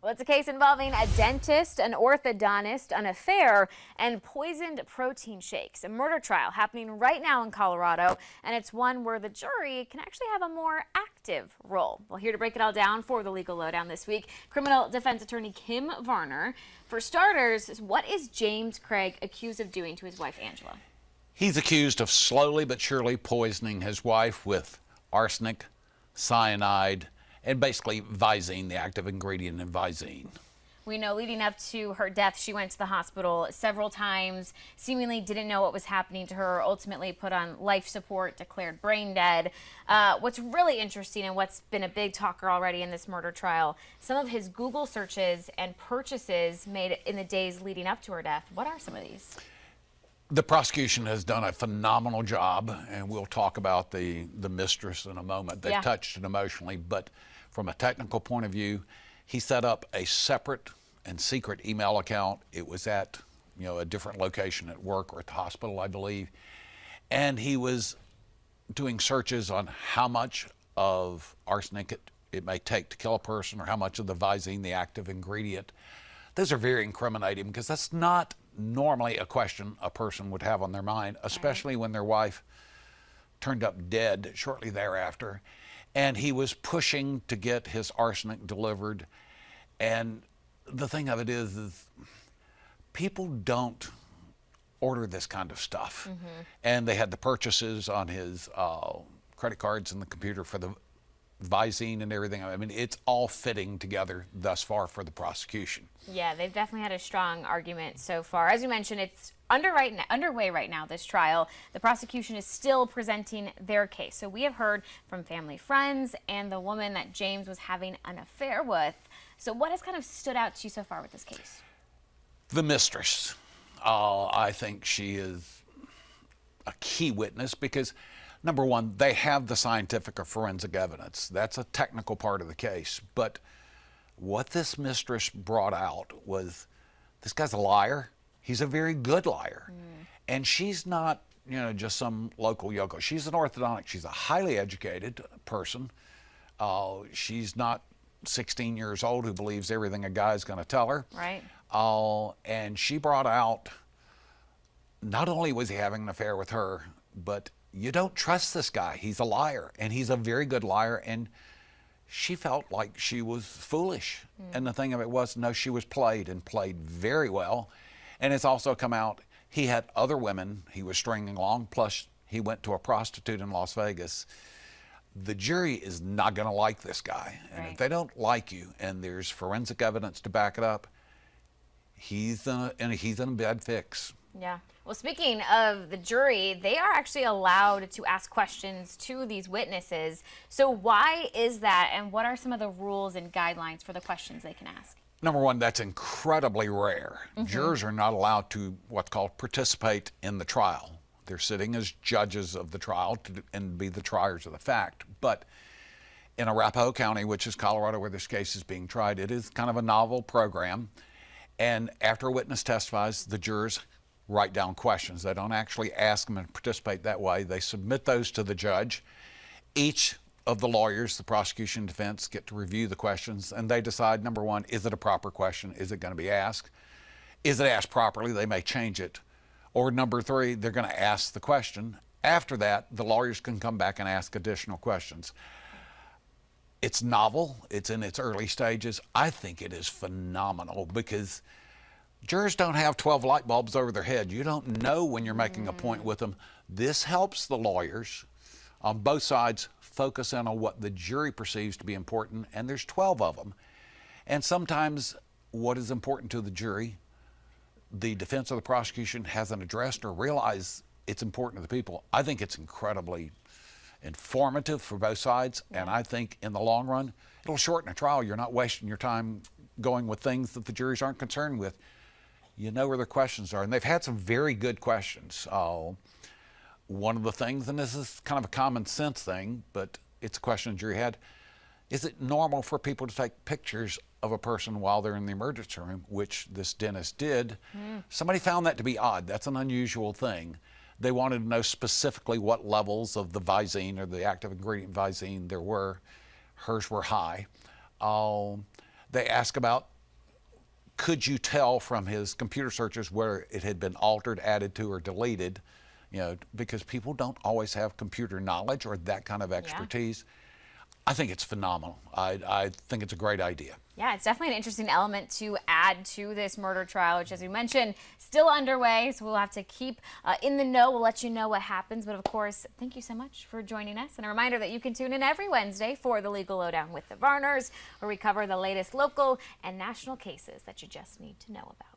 Well, it's a case involving a dentist, an orthodontist, an affair, and poisoned protein shakes. A murder trial happening right now in Colorado, and it's one where the jury can actually have a more active role. Well, here to break it all down for the Legal Lowdown this week, criminal defense attorney Kim Varner. For starters, what is James Craig accused of doing to his wife, Angela? He's accused of slowly but surely poisoning his wife with arsenic, cyanide, and basically Visine, the active ingredient in Visine. We know leading up to her death, she went to the hospital several times, seemingly didn't know what was happening to her, ultimately put on life support, declared brain dead. What's really interesting and what's been a big talker already in this murder trial, some of his Google searches and purchases made in the days leading up to her death. What are some of these? The prosecution has done a phenomenal job, and we'll talk about the mistress in a moment. They've touched it emotionally, but from a technical point of view, he set up a separate and secret email account. It was at a different location at work or at the hospital, I believe, and he was doing searches on how much of arsenic it may take to kill a person, or how much of the Visine, the active ingredient. Those are very incriminating because that's not normally a question a person would have on their mind, especially when their wife turned up dead shortly thereafter. And he was pushing to get his arsenic delivered. And the thing of it is people don't order this kind of stuff. And they had the purchases on his credit cards and the computer for the Visine and everything. I mean, it's all fitting together thus far for the prosecution. Yeah, they've definitely had a strong argument so far. As you mentioned, it's underway right now, this trial. The prosecution is still presenting their case. So we have heard from family, friends, and the woman that James was having an affair with. So what has kind of stood out to you so far with this case? The mistress. I think she is a key witness because, number one, they have the scientific or forensic evidence. That's a technical part of the case. But what this mistress brought out was, this guy's a liar. He's a very good liar. And she's not, just some local yoko. She's an orthodontic. She's a highly educated person. She's not 16 years old who believes everything a guy's going to tell her. Right. And she brought out, not only was he having an affair with her, but you don't trust this guy. He's a liar, and he's a very good liar. And she felt like she was foolish. And the thing of it was, no, she was played, and played very well. And it's also come out he had other women he was stringing along, plus he went to a prostitute in Las Vegas. The jury is not going to like this guy. And if they don't like you, and there's forensic evidence to back it up, he's in a bad fix. Yeah. Well, speaking of the jury, they are actually allowed to ask questions to these witnesses. So why is that, and what are some of the rules and guidelines for the questions they can ask? Number one, that's incredibly rare. Jurors are not allowed to what's called participate in the trial. They're sitting as judges of the trial and be the triers of the fact. But in Arapahoe County, which is Colorado where this case is being tried, it is kind of a novel program. And after a witness testifies, the jurors write down questions. They don't actually ask them and participate that way. They submit those to the judge. Each of the lawyers, the prosecution and defense, get to review the questions, and they decide, number one, is it a proper question? Is it going to be asked? Is it asked properly? They may change it. Or number three, they're going to ask the question. After that, the lawyers can come back and ask additional questions. It's novel. It's in its early stages. I think it is phenomenal because jurors don't have 12 light bulbs over their head. You don't know when you're making a point with them. This helps the lawyers on both sides focus in on what the jury perceives to be important, and there's 12 of them. And sometimes what is important to the jury, the defense or the prosecution hasn't addressed or realized it's important to the people. I think it's incredibly informative for both sides, and I think in the long run, it'll shorten a trial. You're not wasting your time going with things that the juries aren't concerned with. You know where their questions are, and they've had some very good questions. One of the things, and this is kind of a common sense thing, but it's a question the jury had, is it normal for people to take pictures of a person while they're in the emergency room, which this dentist did? Somebody found that to be odd. That's an unusual thing. They wanted to know specifically what levels of the Visine or the active ingredient Visine there were. Hers were high. They ask about, could you tell from his computer searches where it had been altered, added to, or deleted? Because people don't always have computer knowledge or that kind of expertise. I think it's phenomenal. I think it's a great idea. Yeah, it's definitely an interesting element to add to this murder trial, which, as we mentioned, still underway. So we'll have to keep in the know. We'll let you know what happens. But of course, thank you so much for joining us. And a reminder that you can tune in every Wednesday for the Legal Lowdown with the Varners, where we cover the latest local and national cases that you just need to know about.